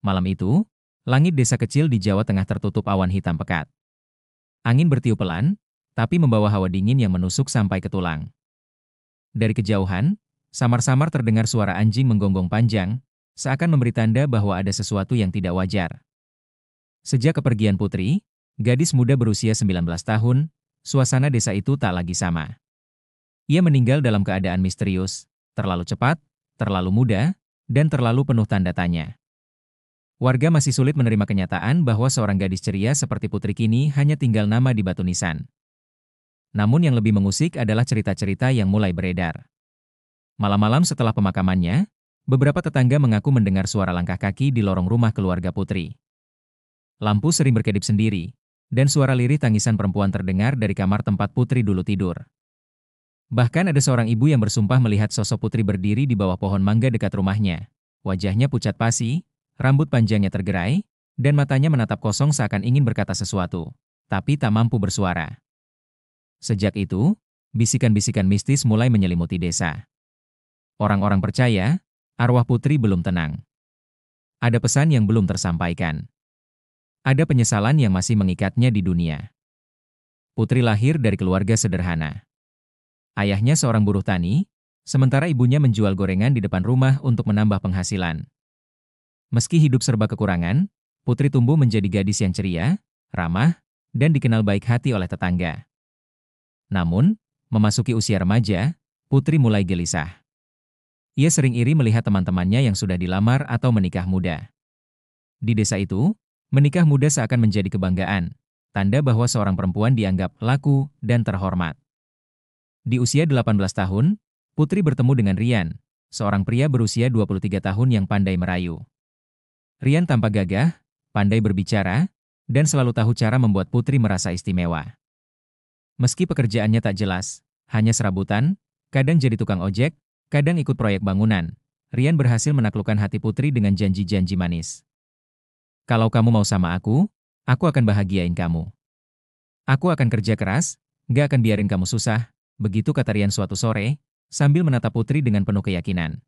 Malam itu, langit desa kecil di Jawa Tengah tertutup awan hitam pekat. Angin bertiup pelan, tapi membawa hawa dingin yang menusuk sampai ke tulang. Dari kejauhan, samar-samar terdengar suara anjing menggonggong panjang, seakan memberi tanda bahwa ada sesuatu yang tidak wajar. Sejak kepergian Putri, gadis muda berusia 19 tahun, suasana desa itu tak lagi sama. Ia meninggal dalam keadaan misterius, terlalu cepat, terlalu muda, dan terlalu penuh tanda tanya. Warga masih sulit menerima kenyataan bahwa seorang gadis ceria seperti Putri kini hanya tinggal nama di batu nisan. Namun yang lebih mengusik adalah cerita-cerita yang mulai beredar. Malam-malam setelah pemakamannya, beberapa tetangga mengaku mendengar suara langkah kaki di lorong rumah keluarga Putri. Lampu sering berkedip sendiri, dan suara lirih tangisan perempuan terdengar dari kamar tempat Putri dulu tidur. Bahkan ada seorang ibu yang bersumpah melihat sosok Putri berdiri di bawah pohon mangga dekat rumahnya. Wajahnya pucat pasi, rambut panjangnya tergerai, dan matanya menatap kosong seakan ingin berkata sesuatu, tapi tak mampu bersuara. Sejak itu, bisikan-bisikan mistis mulai menyelimuti desa. Orang-orang percaya, arwah Putri belum tenang. Ada pesan yang belum tersampaikan. Ada penyesalan yang masih mengikatnya di dunia. Putri lahir dari keluarga sederhana. Ayahnya seorang buruh tani, sementara ibunya menjual gorengan di depan rumah untuk menambah penghasilan. Meski hidup serba kekurangan, Putri tumbuh menjadi gadis yang ceria, ramah, dan dikenal baik hati oleh tetangga. Namun, memasuki usia remaja, Putri mulai gelisah. Ia sering iri melihat teman-temannya yang sudah dilamar atau menikah muda. Di desa itu, menikah muda seakan menjadi kebanggaan, tanda bahwa seorang perempuan dianggap laku dan terhormat. Di usia 18 tahun, Putri bertemu dengan Rian, seorang pria berusia 23 tahun yang pandai merayu. Rian tampak gagah, pandai berbicara, dan selalu tahu cara membuat Putri merasa istimewa. Meski pekerjaannya tak jelas, hanya serabutan, kadang jadi tukang ojek, kadang ikut proyek bangunan, Rian berhasil menaklukkan hati Putri dengan janji-janji manis. Kalau kamu mau sama aku akan bahagiain kamu. Aku akan kerja keras, gak akan biarin kamu susah, begitu kata Rian suatu sore, sambil menatap Putri dengan penuh keyakinan.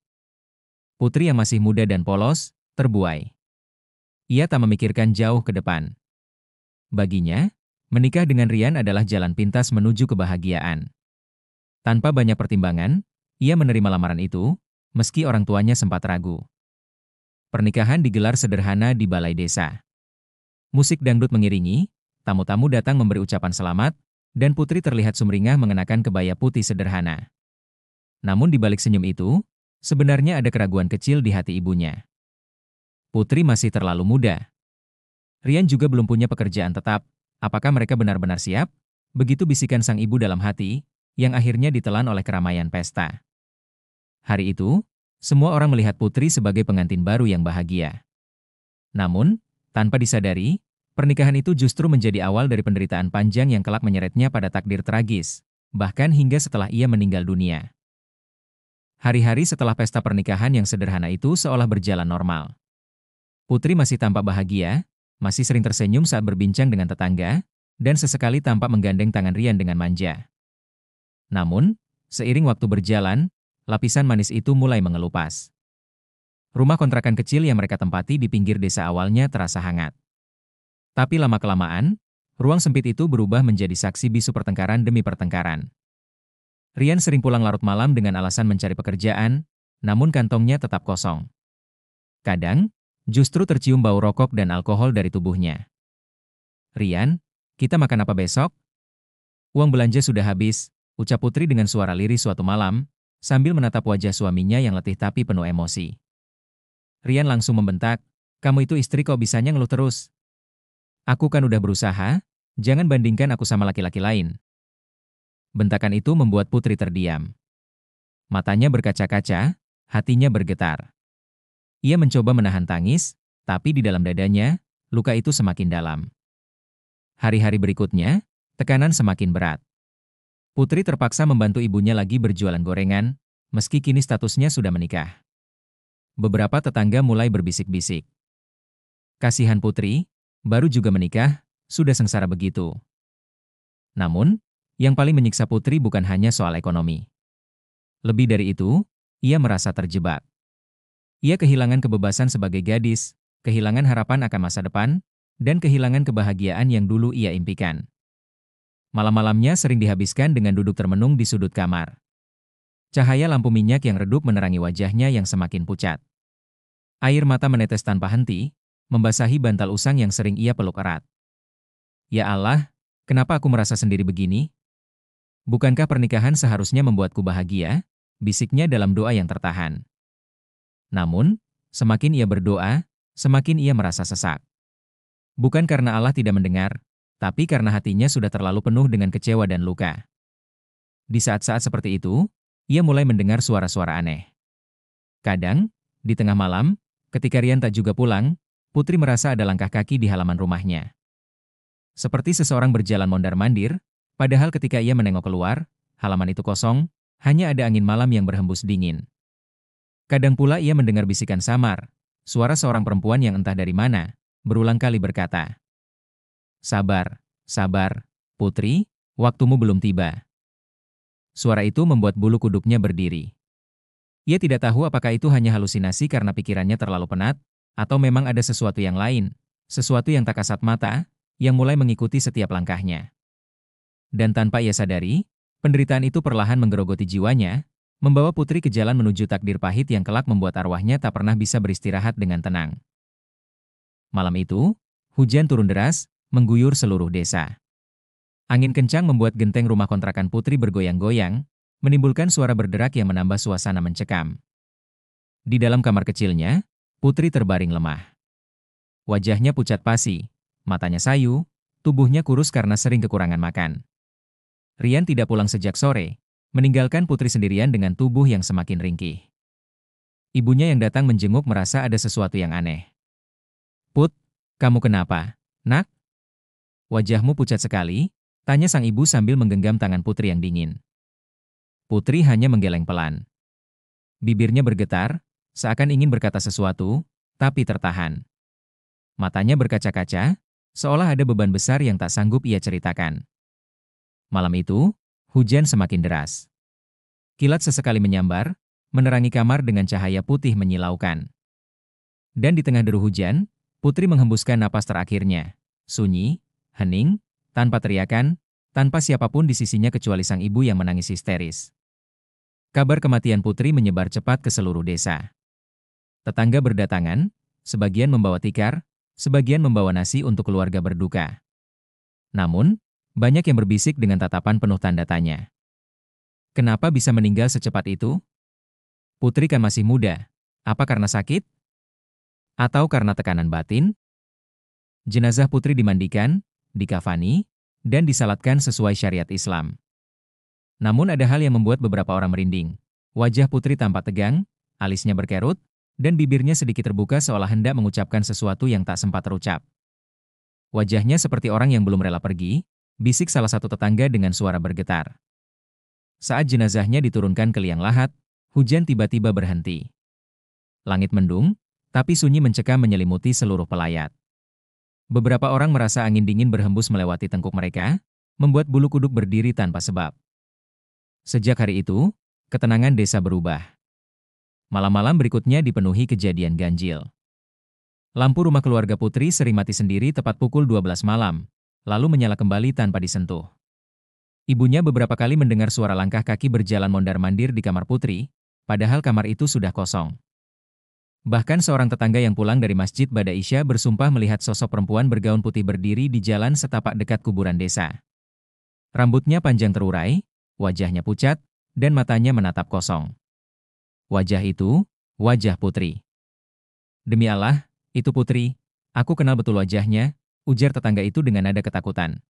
Putri yang masih muda dan polos, terbuai. Ia tak memikirkan jauh ke depan. Baginya, menikah dengan Rian adalah jalan pintas menuju kebahagiaan. Tanpa banyak pertimbangan, ia menerima lamaran itu, meski orang tuanya sempat ragu. Pernikahan digelar sederhana di balai desa. Musik dangdut mengiringi, tamu-tamu datang memberi ucapan selamat, dan Putri terlihat sumringah mengenakan kebaya putih sederhana. Namun di balik senyum itu, sebenarnya ada keraguan kecil di hati ibunya. Putri masih terlalu muda. Rian juga belum punya pekerjaan tetap. Apakah mereka benar-benar siap? Begitu bisikan sang ibu dalam hati, yang akhirnya ditelan oleh keramaian pesta. Hari itu, semua orang melihat Putri sebagai pengantin baru yang bahagia. Namun, tanpa disadari, pernikahan itu justru menjadi awal dari penderitaan panjang yang kelak menyeretnya pada takdir tragis, bahkan hingga setelah ia meninggal dunia. Hari-hari setelah pesta pernikahan yang sederhana itu seolah berjalan normal. Putri masih tampak bahagia, masih sering tersenyum saat berbincang dengan tetangga, dan sesekali tampak menggandeng tangan Rian dengan manja. Namun, seiring waktu berjalan, lapisan manis itu mulai mengelupas. Rumah kontrakan kecil yang mereka tempati di pinggir desa awalnya terasa hangat. Tapi lama-kelamaan, ruang sempit itu berubah menjadi saksi bisu pertengkaran demi pertengkaran. Rian sering pulang larut malam dengan alasan mencari pekerjaan, namun kantongnya tetap kosong. Kadang, justru tercium bau rokok dan alkohol dari tubuhnya. Rian, kita makan apa besok? Uang belanja sudah habis, ucap Putri dengan suara lirih suatu malam, sambil menatap wajah suaminya yang letih tapi penuh emosi. Rian langsung membentak, kamu itu istri kok bisanya ngeluh terus? Aku kan udah berusaha, jangan bandingkan aku sama laki-laki lain. Bentakan itu membuat Putri terdiam. Matanya berkaca-kaca, hatinya bergetar. Ia mencoba menahan tangis, tapi di dalam dadanya, luka itu semakin dalam. Hari-hari berikutnya, tekanan semakin berat. Putri terpaksa membantu ibunya lagi berjualan gorengan, meski kini statusnya sudah menikah. Beberapa tetangga mulai berbisik-bisik. Kasihan Putri, baru juga menikah, sudah sengsara begitu. Namun, yang paling menyiksa Putri bukan hanya soal ekonomi. Lebih dari itu, ia merasa terjebak. Ia kehilangan kebebasan sebagai gadis, kehilangan harapan akan masa depan, dan kehilangan kebahagiaan yang dulu ia impikan. Malam-malamnya sering dihabiskan dengan duduk termenung di sudut kamar. Cahaya lampu minyak yang redup menerangi wajahnya yang semakin pucat. Air mata menetes tanpa henti, membasahi bantal usang yang sering ia peluk erat. Ya Allah, kenapa aku merasa sendiri begini? Bukankah pernikahan seharusnya membuatku bahagia? Bisiknya dalam doa yang tertahan. Namun, semakin ia berdoa, semakin ia merasa sesak. Bukan karena Allah tidak mendengar, tapi karena hatinya sudah terlalu penuh dengan kecewa dan luka. Di saat-saat seperti itu, ia mulai mendengar suara-suara aneh. Kadang, di tengah malam, ketika Rian tak juga pulang, Putri merasa ada langkah kaki di halaman rumahnya. Seperti seseorang berjalan mondar-mandir, padahal ketika ia menengok keluar, halaman itu kosong, hanya ada angin malam yang berhembus dingin. Kadang pula ia mendengar bisikan samar, suara seorang perempuan yang entah dari mana, berulang kali berkata, "Sabar, sabar, Putri, waktumu belum tiba." Suara itu membuat bulu kuduknya berdiri. Ia tidak tahu apakah itu hanya halusinasi karena pikirannya terlalu penat, atau memang ada sesuatu yang lain, sesuatu yang tak kasat mata, yang mulai mengikuti setiap langkahnya. Dan tanpa ia sadari, penderitaan itu perlahan menggerogoti jiwanya, membawa Putri ke jalan menuju takdir pahit yang kelak membuat arwahnya tak pernah bisa beristirahat dengan tenang. Malam itu, hujan turun deras, mengguyur seluruh desa. Angin kencang membuat genteng rumah kontrakan Putri bergoyang-goyang, menimbulkan suara berderak yang menambah suasana mencekam. Di dalam kamar kecilnya, Putri terbaring lemah. Wajahnya pucat pasi, matanya sayu, tubuhnya kurus karena sering kekurangan makan. Rian tidak pulang sejak sore, meninggalkan Putri sendirian dengan tubuh yang semakin ringkih. Ibunya yang datang menjenguk merasa ada sesuatu yang aneh. "Put, kamu kenapa, Nak? Wajahmu pucat sekali," tanya sang ibu sambil menggenggam tangan Putri yang dingin. Putri hanya menggeleng pelan. Bibirnya bergetar, seakan ingin berkata sesuatu, tapi tertahan. Matanya berkaca-kaca, seolah ada beban besar yang tak sanggup ia ceritakan. Malam itu, hujan semakin deras. Kilat sesekali menyambar, menerangi kamar dengan cahaya putih menyilaukan. Dan di tengah deru hujan, Putri menghembuskan napas terakhirnya. Sunyi, hening, tanpa teriakan, tanpa siapapun di sisinya kecuali sang ibu yang menangis histeris. Kabar kematian Putri menyebar cepat ke seluruh desa. Tetangga berdatangan, sebagian membawa tikar, sebagian membawa nasi untuk keluarga berduka. Namun, banyak yang berbisik dengan tatapan penuh tanda tanya. Kenapa bisa meninggal secepat itu? Putri kan masih muda. Apa karena sakit? Atau karena tekanan batin? Jenazah Putri dimandikan, dikafani, dan disalatkan sesuai syariat Islam. Namun ada hal yang membuat beberapa orang merinding. Wajah Putri tampak tegang, alisnya berkerut, dan bibirnya sedikit terbuka seolah hendak mengucapkan sesuatu yang tak sempat terucap. Wajahnya seperti orang yang belum rela pergi, bisik salah satu tetangga dengan suara bergetar. Saat jenazahnya diturunkan ke liang lahat, hujan tiba-tiba berhenti. Langit mendung, tapi sunyi mencekam menyelimuti seluruh pelayat. Beberapa orang merasa angin dingin berhembus melewati tengkuk mereka, membuat bulu kuduk berdiri tanpa sebab. Sejak hari itu, ketenangan desa berubah. Malam-malam berikutnya dipenuhi kejadian ganjil. Lampu rumah keluarga Putri sering mati sendiri tepat pukul 12 malam, lalu menyala kembali tanpa disentuh. Ibunya beberapa kali mendengar suara langkah kaki berjalan mondar-mandir di kamar Putri, padahal kamar itu sudah kosong. Bahkan seorang tetangga yang pulang dari masjid pada Isya bersumpah melihat sosok perempuan bergaun putih berdiri di jalan setapak dekat kuburan desa. Rambutnya panjang terurai, wajahnya pucat, dan matanya menatap kosong. Wajah itu, wajah Putri. "Demi Allah, itu Putri, aku kenal betul wajahnya," ujar tetangga itu dengan nada ketakutan.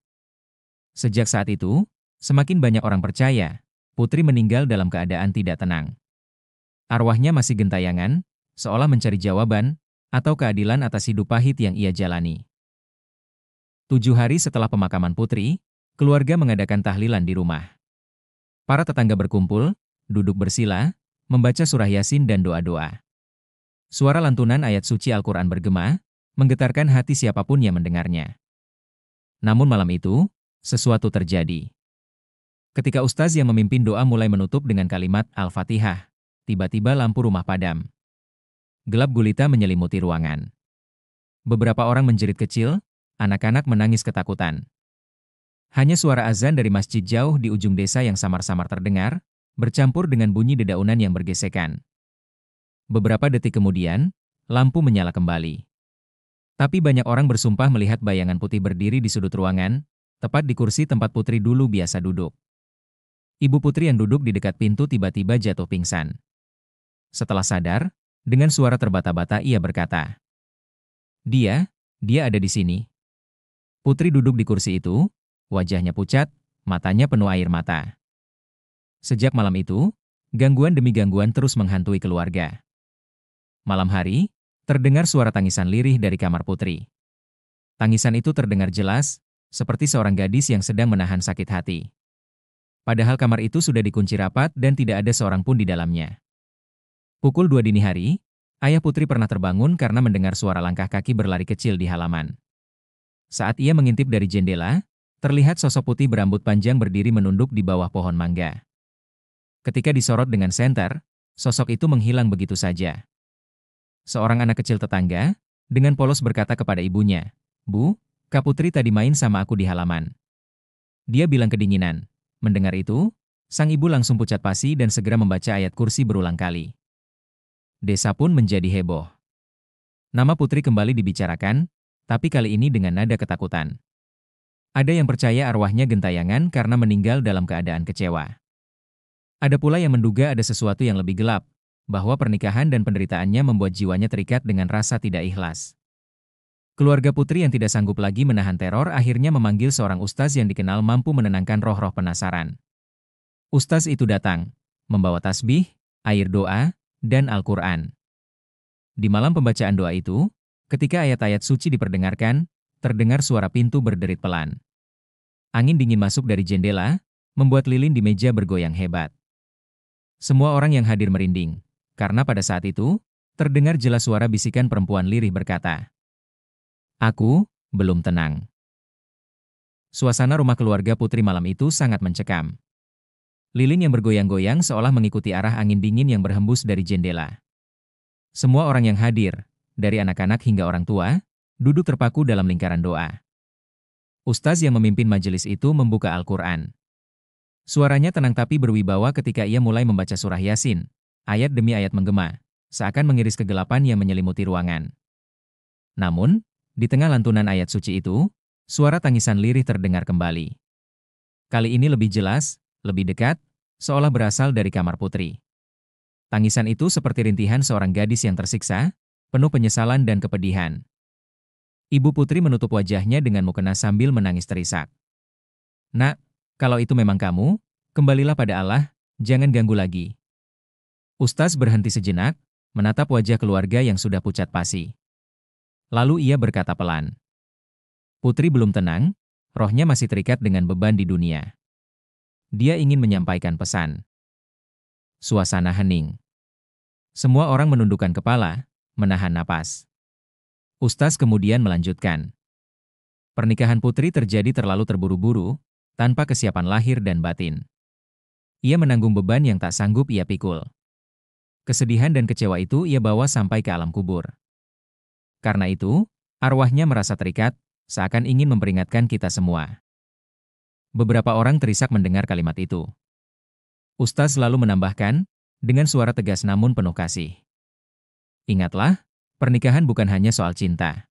Sejak saat itu, semakin banyak orang percaya, Putri meninggal dalam keadaan tidak tenang. Arwahnya masih gentayangan, seolah mencari jawaban, atau keadilan atas hidup pahit yang ia jalani. 7 hari setelah pemakaman Putri, keluarga mengadakan tahlilan di rumah. Para tetangga berkumpul, duduk bersila, membaca surah Yasin dan doa-doa. Suara lantunan ayat suci Al-Quran bergema, menggetarkan hati siapapun yang mendengarnya. Namun malam itu, sesuatu terjadi. Ketika ustaz yang memimpin doa mulai menutup dengan kalimat Al-Fatihah, tiba-tiba lampu rumah padam. Gelap gulita menyelimuti ruangan. Beberapa orang menjerit kecil, anak-anak menangis ketakutan. Hanya suara azan dari masjid jauh di ujung desa yang samar-samar terdengar, bercampur dengan bunyi dedaunan yang bergesekan. Beberapa detik kemudian, lampu menyala kembali. Tapi banyak orang bersumpah melihat bayangan putih berdiri di sudut ruangan, tepat di kursi tempat putri dulu biasa duduk. Ibu putri yang duduk di dekat pintu tiba-tiba jatuh pingsan. Setelah sadar, dengan suara terbata-bata ia berkata, Dia ada di sini." Putri duduk di kursi itu, wajahnya pucat, matanya penuh air mata. Sejak malam itu, gangguan demi gangguan terus menghantui keluarga. Malam hari, terdengar suara tangisan lirih dari kamar putri. Tangisan itu terdengar jelas, seperti seorang gadis yang sedang menahan sakit hati. Padahal kamar itu sudah dikunci rapat dan tidak ada seorang pun di dalamnya. Pukul 2 dini hari, ayah putri pernah terbangun karena mendengar suara langkah kaki berlari kecil di halaman. Saat ia mengintip dari jendela, terlihat sosok putih berambut panjang berdiri menunduk di bawah pohon mangga. Ketika disorot dengan senter, sosok itu menghilang begitu saja. Seorang anak kecil tetangga, dengan polos berkata kepada ibunya, "Bu, Kak Putri tadi main sama aku di halaman." Dia bilang kedinginan. Mendengar itu, sang ibu langsung pucat pasi dan segera membaca ayat kursi berulang kali. Desa pun menjadi heboh. Nama putri kembali dibicarakan, tapi kali ini dengan nada ketakutan. Ada yang percaya arwahnya gentayangan karena meninggal dalam keadaan kecewa. Ada pula yang menduga ada sesuatu yang lebih gelap, bahwa pernikahan dan penderitaannya membuat jiwanya terikat dengan rasa tidak ikhlas. Keluarga putri yang tidak sanggup lagi menahan teror akhirnya memanggil seorang ustaz yang dikenal mampu menenangkan roh-roh penasaran. Ustaz itu datang, membawa tasbih, air doa, dan Al-Quran. Di malam pembacaan doa itu, ketika ayat-ayat suci diperdengarkan, terdengar suara pintu berderit pelan. Angin dingin masuk dari jendela, membuat lilin di meja bergoyang hebat. Semua orang yang hadir merinding, karena pada saat itu, terdengar jelas suara bisikan perempuan lirih berkata, "Aku belum tenang." Suasana rumah keluarga putri malam itu sangat mencekam. Lilin yang bergoyang-goyang seolah mengikuti arah angin dingin yang berhembus dari jendela. Semua orang yang hadir, dari anak-anak hingga orang tua, duduk terpaku dalam lingkaran doa. Ustaz yang memimpin majelis itu membuka Al-Quran. Suaranya tenang tapi berwibawa ketika ia mulai membaca surah Yasin, ayat demi ayat menggema, seakan mengiris kegelapan yang menyelimuti ruangan. Namun, di tengah lantunan ayat suci itu, suara tangisan lirih terdengar kembali. Kali ini lebih jelas, lebih dekat, seolah berasal dari kamar putri. Tangisan itu seperti rintihan seorang gadis yang tersiksa, penuh penyesalan dan kepedihan. Ibu putri menutup wajahnya dengan mukena sambil menangis terisak. "Nak, kalau itu memang kamu, kembalilah pada Allah, jangan ganggu lagi." Ustaz berhenti sejenak, menatap wajah keluarga yang sudah pucat pasi. Lalu ia berkata pelan, "Putri belum tenang, rohnya masih terikat dengan beban di dunia. Dia ingin menyampaikan pesan." Suasana hening. Semua orang menundukkan kepala, menahan napas. Ustaz kemudian melanjutkan, "Pernikahan putri terjadi terlalu terburu-buru, tanpa kesiapan lahir dan batin. Ia menanggung beban yang tak sanggup ia pikul. Kesedihan dan kecewa itu ia bawa sampai ke alam kubur. Karena itu, arwahnya merasa terikat, seakan ingin memperingatkan kita semua." Beberapa orang terisak mendengar kalimat itu. Ustaz lalu menambahkan, dengan suara tegas namun penuh kasih, "Ingatlah, pernikahan bukan hanya soal cinta.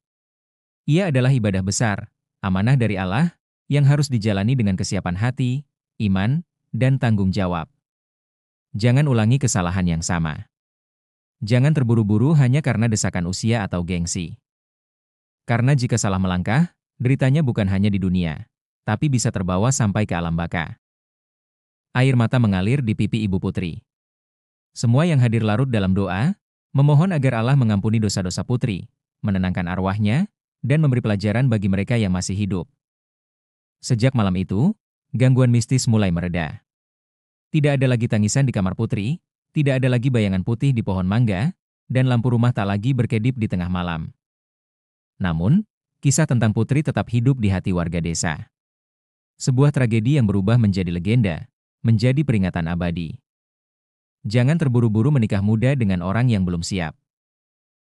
Ia adalah ibadah besar, amanah dari Allah, yang harus dijalani dengan kesiapan hati, iman, dan tanggung jawab. Jangan ulangi kesalahan yang sama. Jangan terburu-buru hanya karena desakan usia atau gengsi. Karena jika salah melangkah, deritanya bukan hanya di dunia, tapi bisa terbawa sampai ke alam baka." Air mata mengalir di pipi ibu putri. Semua yang hadir larut dalam doa, memohon agar Allah mengampuni dosa-dosa putri, menenangkan arwahnya, dan memberi pelajaran bagi mereka yang masih hidup. Sejak malam itu, gangguan mistis mulai mereda. Tidak ada lagi tangisan di kamar putri, tidak ada lagi bayangan putih di pohon mangga, dan lampu rumah tak lagi berkedip di tengah malam. Namun, kisah tentang putri tetap hidup di hati warga desa. Sebuah tragedi yang berubah menjadi legenda, menjadi peringatan abadi. Jangan terburu-buru menikah muda dengan orang yang belum siap.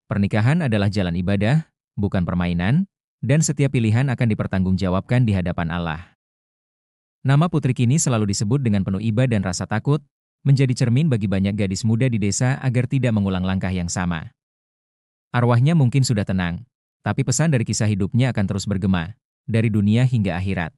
Pernikahan adalah jalan ibadah, bukan permainan, dan setiap pilihan akan dipertanggungjawabkan di hadapan Allah. Nama putri kini selalu disebut dengan penuh iba dan rasa takut, menjadi cermin bagi banyak gadis muda di desa agar tidak mengulang langkah yang sama. Arwahnya mungkin sudah tenang, tapi pesan dari kisah hidupnya akan terus bergema, dari dunia hingga akhirat.